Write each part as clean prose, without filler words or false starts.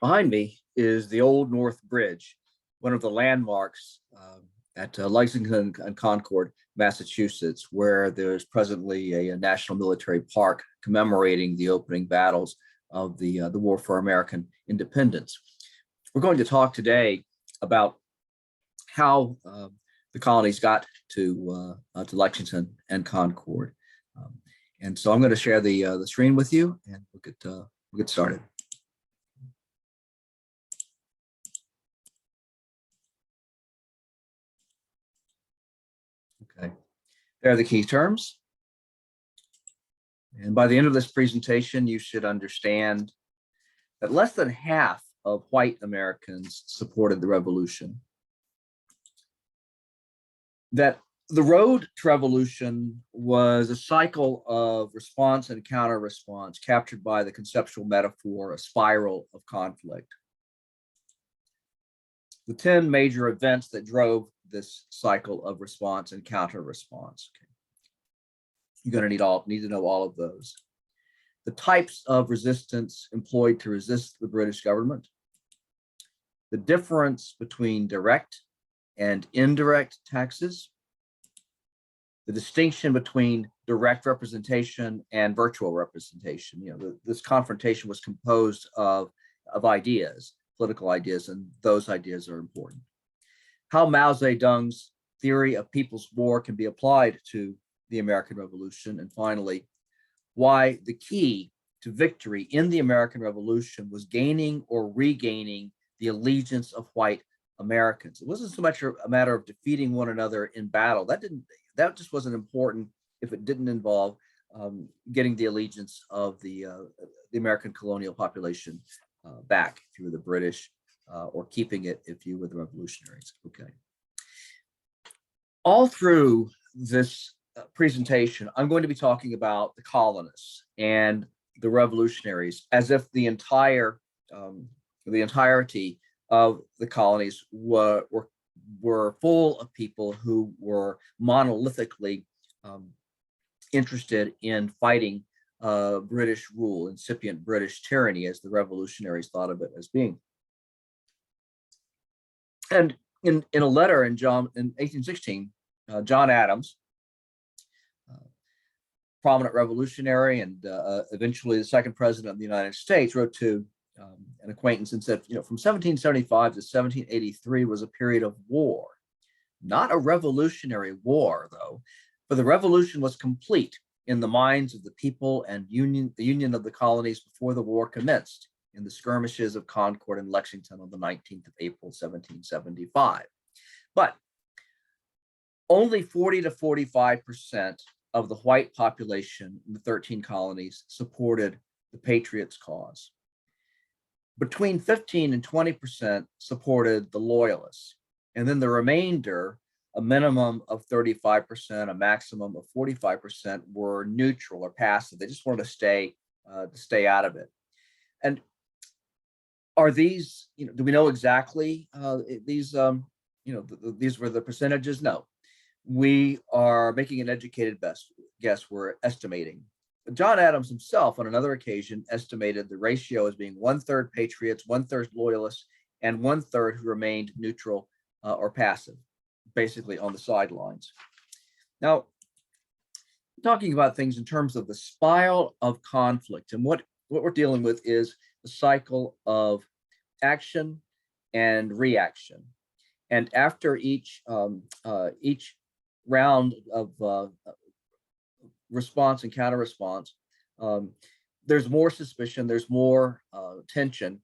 Behind me is the Old North Bridge, one of the landmarks at Lexington and Concord, Massachusetts, where there's presently a national military park commemorating the opening battles of the War for American Independence. We're going to talk today about how the colonies got to Lexington and Concord. Um, and so I'm going to share the screen with you, and we'll get started. Okay, there are the key terms. And by the end of this presentation, you should understand that less than half of white Americans supported the revolution. That the road to revolution was a cycle of response and counter response captured by the conceptual metaphor, a spiral of conflict. The 10 major events that drove this cycle of response and counter response. Okay. You're going to need to know all of those. The types of resistance employed to resist the British government, the difference between direct and indirect taxes, the distinction between direct representation and virtual representation. This confrontation was composed of ideas, political ideas, and those ideas are important. How Mao Zedong's theory of people's war can be applied to the American Revolution, and finally, why the key to victory in the American Revolution was gaining or regaining the allegiance of white Americans. It wasn't so much a matter of defeating one another in battle. That just wasn't important if it didn't involve getting the allegiance of the American colonial population back if you were the British, or keeping it if you were the revolutionaries. Okay. All through this presentation, I'm going to be talking about the colonists and the revolutionaries as if the entirety of the colonies were full of people who were monolithically interested in fighting British rule, incipient British tyranny, as the revolutionaries thought of it as being. And in a letter in 1816, John Adams, prominent revolutionary and eventually the second president of the United States, wrote to an acquaintance and said, from 1775 to 1783 was a period of war, not a revolutionary war, though, for the revolution was complete in the minds of the people and the union of the colonies before the war commenced in the skirmishes of Concord and Lexington on the 19th of April, 1775. But only 40 to 45% of the white population in the 13 colonies supported the Patriots' cause. Between 15 and 20% supported the Loyalists, and then the remainder, a minimum of 35%, a maximum of 45%, were neutral or passive. They just wanted to stay out of it. And are these, do we know exactly these were the percentages? No. We are making an educated guess. We're estimating. John Adams himself, on another occasion, estimated the ratio as being 1/3 Patriots, 1/3 Loyalists, and 1/3 who remained neutral or passive, basically on the sidelines. Now, talking about things in terms of the spiral of conflict, and what we're dealing with is the cycle of action and reaction. And after each round of response and counter response, there's more suspicion, there's more tension,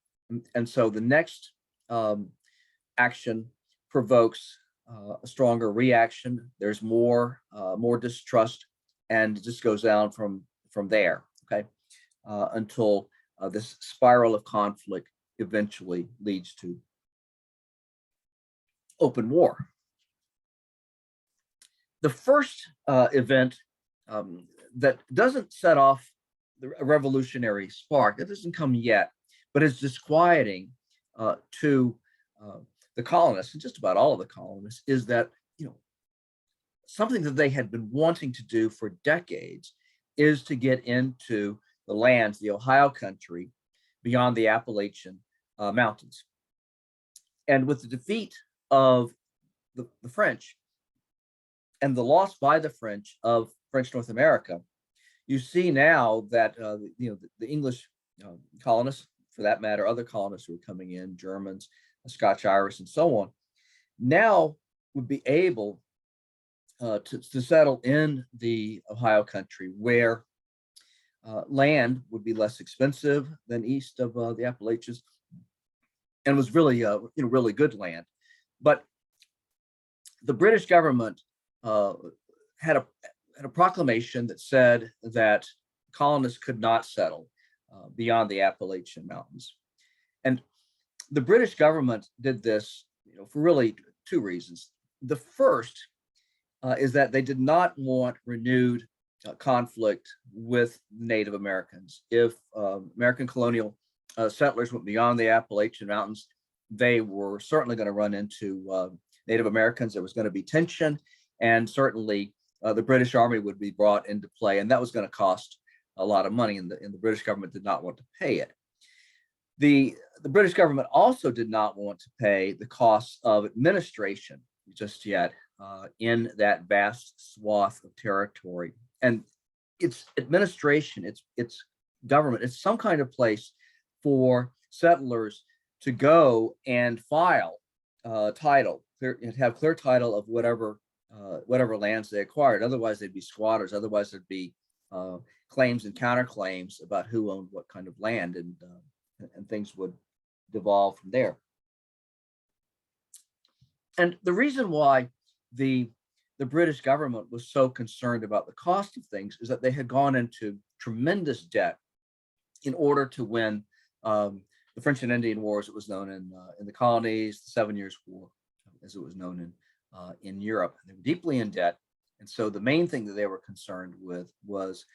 and so the next action provokes a stronger reaction. There's more distrust, and it just goes down from there. Okay, until this spiral of conflict eventually leads to open war. The first event that doesn't set off a revolutionary spark, it doesn't come yet, but is disquieting to the colonists, and just about all of the colonists, is that something that they had been wanting to do for decades is to get into the lands, the Ohio country, beyond the Appalachian mountains. And with the defeat of the French and the loss by the French of French North America, you see now that the English colonists, for that matter, other colonists who were coming in, Germans, Scotch Irish, and so on, now would be able to settle in the Ohio country, where land would be less expensive than east of the Appalachians, and was really really good land. But the British government had a proclamation that said that colonists could not settle beyond the Appalachian Mountains, and the British government did this, for really two reasons. The first is that they did not want renewed conflict with Native Americans. If American colonial settlers went beyond the Appalachian Mountains, they were certainly going to run into Native Americans. There was going to be tension, and certainly the British Army would be brought into play, and that was going to cost a lot of money, and the British government did not want to pay it. The British government also did not want to pay the costs of administration just yet in that vast swath of territory. And it's administration, it's government, it's some kind of place for settlers to go and file title, and have clear title of whatever lands they acquired. Otherwise, they'd be squatters. Otherwise, there'd be claims and counterclaims about who owned what kind of land, and things would devolve from there. And the reason why the British government was so concerned about the cost of things is that they had gone into tremendous debt in order to win the French and Indian War, as it was known in the colonies, the 7 Years' War, as it was known in Europe. They were deeply in debt, and so the main thing that they were concerned with was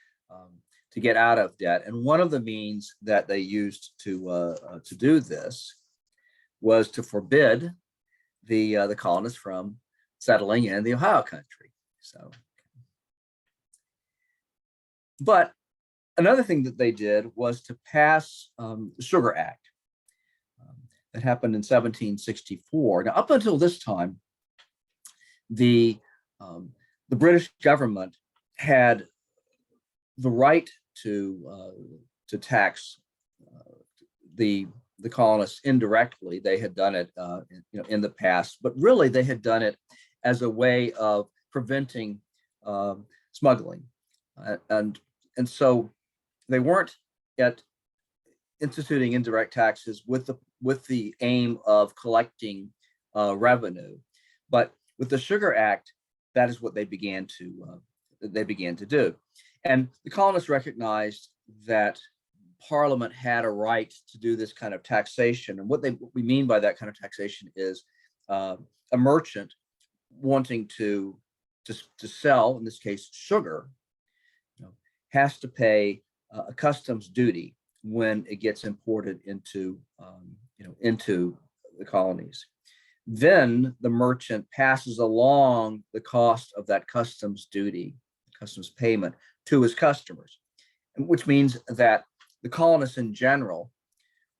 to get out of debt. And one of the means that they used to do this was to forbid the colonists from settling in the Ohio country. So, but another thing that they did was to pass the Sugar Act that happened in 1764. Now, up until this time, the British government had the right to tax the colonists indirectly. They had done it in the past, but really they had done it as a way of preventing smuggling, and so they weren't yet instituting indirect taxes with the aim of collecting revenue. But with the Sugar Act, that is what they began to do. And the colonists recognized that Parliament had a right to do this kind of taxation. And what we mean by that kind of taxation is a merchant wanting to sell, in this case, sugar, has to pay a customs duty when it gets imported into the colonies. Then the merchant passes along the cost of that customs duty, customs payment, to his customers, which means that the colonists in general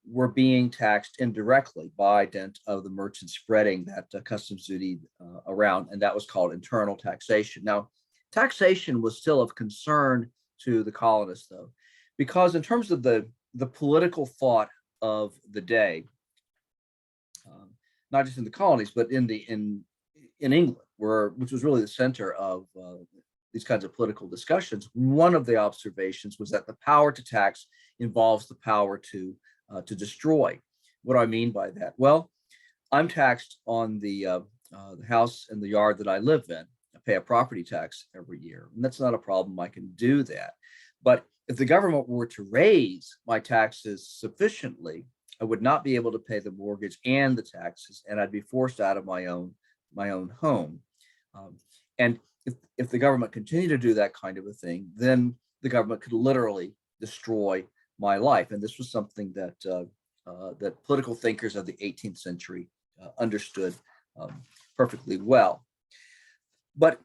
were being taxed indirectly by dint of the merchant spreading that customs duty around, and that was called internal taxation. Now, taxation was still of concern to the colonists, though, because in terms of the political thought of the day, not just in the colonies, but in England, which was really the center of these kinds of political discussions, one of the observations was that the power to tax involves the power to destroy. What do I mean by that? Well, I'm taxed on the house and the yard that I live in. I pay a property tax every year, and that's not a problem. I can do that. But if the government were to raise my taxes sufficiently, I would not be able to pay the mortgage and the taxes, and I'd be forced out of my own home. And if the government continued to do that kind of a thing, then the government could literally destroy my life. And this was something that political thinkers of the 18th century understood perfectly well. But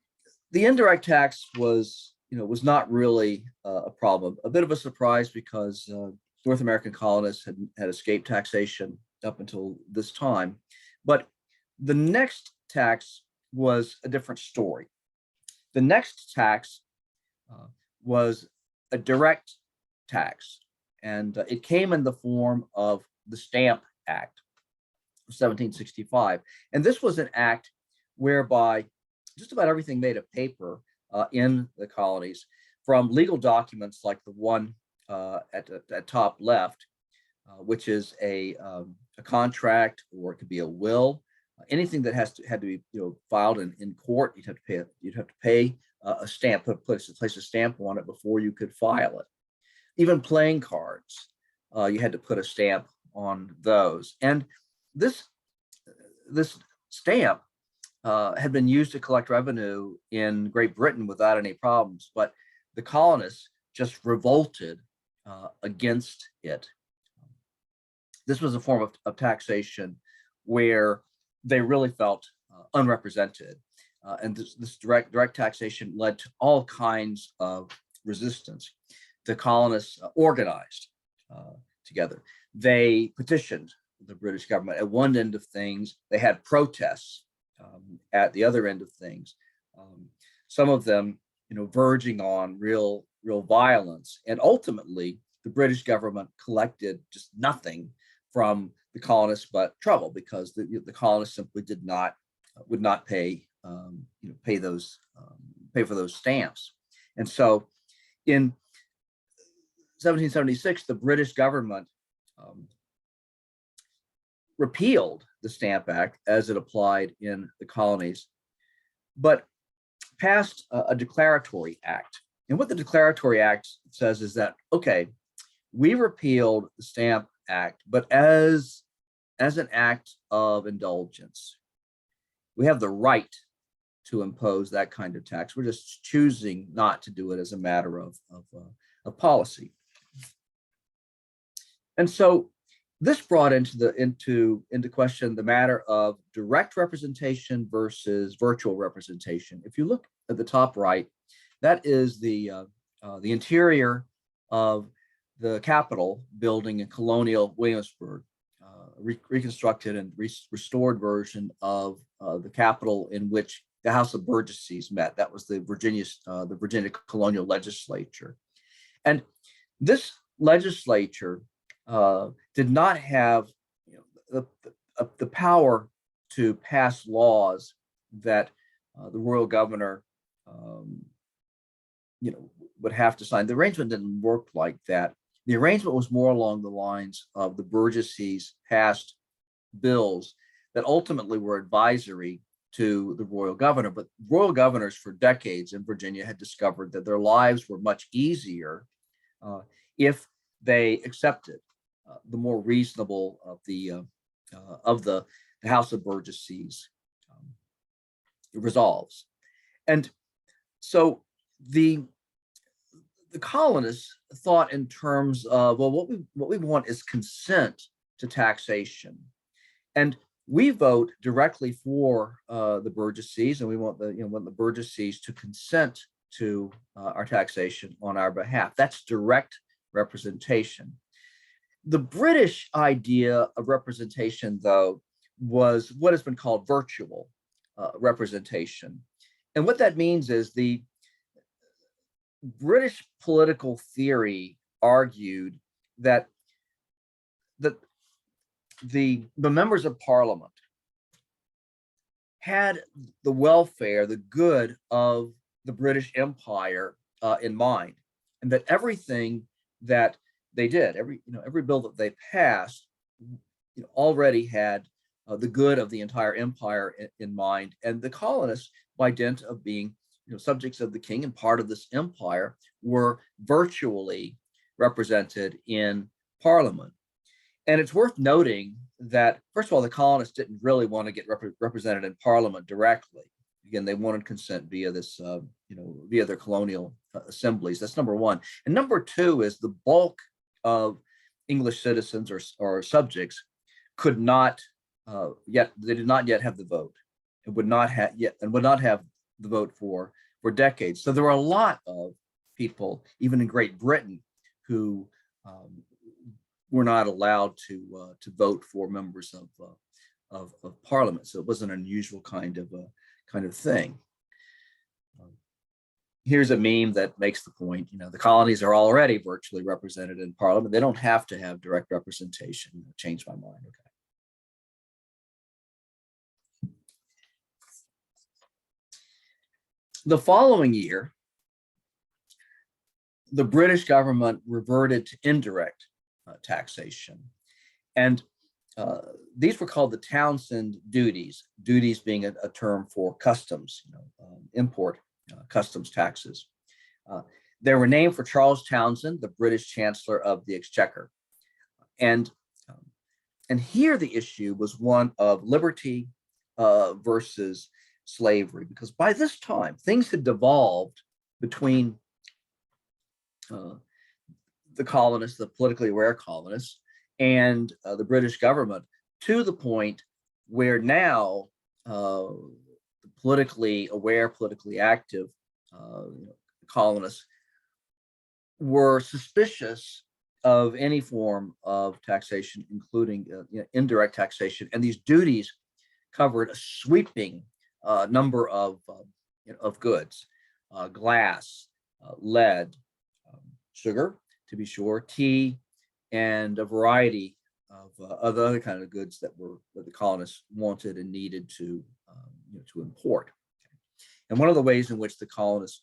the indirect tax was not really a problem. A bit of a surprise, because North American colonists had escaped taxation up until this time. But the next tax was a different story. The next tax was a direct tax, and it came in the form of the Stamp Act of 1765. And this was an act whereby just about everything made of paper in the colonies, from legal documents like the one at top left, which is a contract, or it could be a will, anything that had to be filed in court. You'd have to pay a stamp, place a stamp on it before you could file it. Even playing cards, you had to put a stamp on those. And this stamp had been used to collect revenue in Great Britain without any problems, but the colonists just revolted against it. This was a form of taxation where they really felt unrepresented, and this direct taxation led to all kinds of resistance. The colonists organized together. They petitioned the British government. At one end of things, they had protests. At the other end of things, some of them, verging on real violence. And ultimately, the British government collected just nothing from the colonists but trouble, because the colonists simply would not pay for those stamps. And so, in 1776, the British government repealed the Stamp Act as it applied in the colonies, but passed a declaratory act. And what the declaratory act says is that, okay, we repealed the Stamp Act, but as an act of indulgence, we have the right to impose that kind of tax. We're just choosing not to do it as a matter of policy. And so this brought into question the matter of direct representation versus virtual representation. If you look at the top right, that is the interior of the Capitol building in colonial Williamsburg, reconstructed and restored version of the Capitol in which the House of Burgesses met. That was the Virginia colonial legislature, and this legislature did not have the power to pass laws that the royal governor would have to sign. The arrangement didn't work like that. The arrangement was more along the lines of the Burgesses passed bills that ultimately were advisory to the royal governor. But royal governors for decades in Virginia had discovered that their lives were much easier if they accepted the more reasonable of the House of Burgesses resolves. And so the colonists thought in terms of, well, what we want is consent to taxation, and we vote directly for the Burgesses, and we want the Burgesses to consent to our taxation on our behalf. That's direct representation. The British idea of representation, though, was what has been called virtual representation. And what that means is the British political theory argued that the members of Parliament had the welfare, the good of the British Empire in mind, and that everything that they did, every bill that they passed, already had the good of the entire empire in mind. And the colonists, by dint of being subjects of the king and part of this empire, were virtually represented in Parliament. And it's worth noting that, first of all, the colonists didn't really want to get represented in Parliament directly. Again, they wanted consent via this, via their colonial assemblies. That's number one. And number two is the bulk of English citizens or subjects could not they did not yet have the vote. It would not have the vote for decades. So there were a lot of people, even in Great Britain, who were not allowed to vote for members of parliament. So it was an unusual kind of thing. Here's a meme that makes the point, the colonies are already virtually represented in parliament. They don't have to have direct representation. Changed my mind. Okay. The following year, the British government reverted to indirect taxation. And these were called the Townshend duties, duties being a term for customs, import customs taxes. They were named for Charles Townshend, the British Chancellor of the Exchequer. And here the issue was one of liberty versus slavery, because by this time things had devolved between the colonists, the politically aware colonists, and the British government, to the point where now the politically aware, politically active colonists were suspicious of any form of taxation, including indirect taxation. And these duties covered a sweeping number of goods, glass, lead, sugar, to be sure, tea, and a variety of other kind of goods that the colonists wanted and needed to import. And one of the ways in which the colonists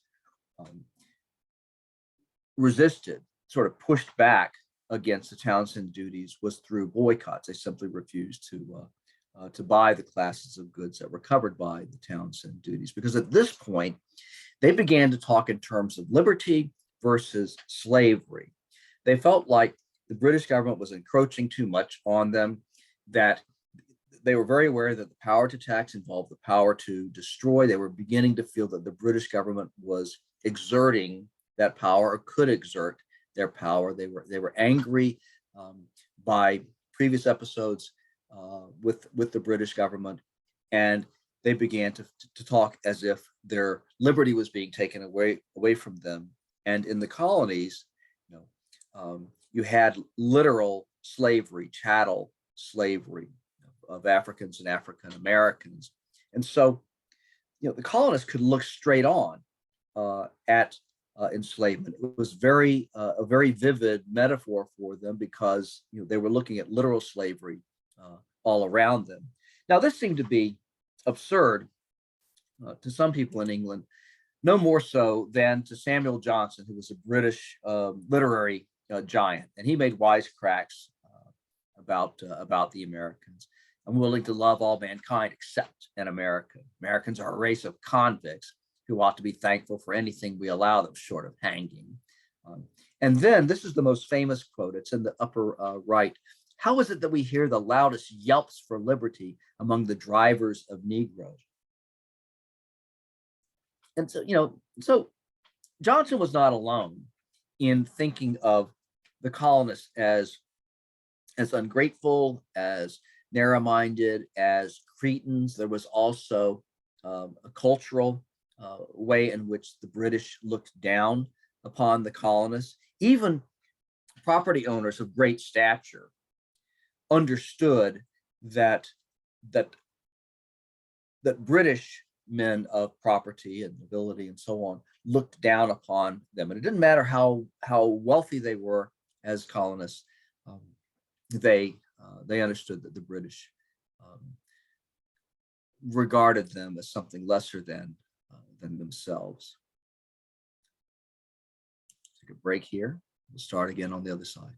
resisted, sort of pushed back against the Townshend duties, was through boycotts. They simply refused to buy the classes of goods that were covered by the Townshend duties, because at this point they began to talk in terms of liberty versus slavery. They felt like the British government was encroaching too much on them, that they were very aware that the power to tax involved the power to destroy. They were beginning to feel that the British government was exerting that power, or could exert their power. They were angry by previous episodes with the British government, and they began to talk as if their liberty was being taken away from them. And in the colonies, you had literal slavery, chattel slavery of Africans and African Americans. And so, the colonists could look straight on at enslavement. It was a very vivid metaphor for them, because they were looking at literal slavery all around them. Now, this seemed to be absurd to some people in England, no more so than to Samuel Johnson, who was a British literary giant, and he made wisecracks about the Americans. I'm willing to love all mankind except an American. Americans are a race of convicts who ought to be thankful for anything we allow them short of hanging. And then this is the most famous quote. It's in the upper right. How is it that we hear the loudest yelps for liberty among the drivers of Negroes? And so Johnson was not alone in thinking of the colonists as ungrateful, as narrow-minded, as cretins. There was also a cultural way in which the British looked down upon the colonists. Even property owners of great stature understood that British men of property and nobility and so on looked down upon them, and it didn't matter how wealthy they were as colonists. They understood that the British regarded them as something lesser than themselves. Take a break here. We'll start again on the other side.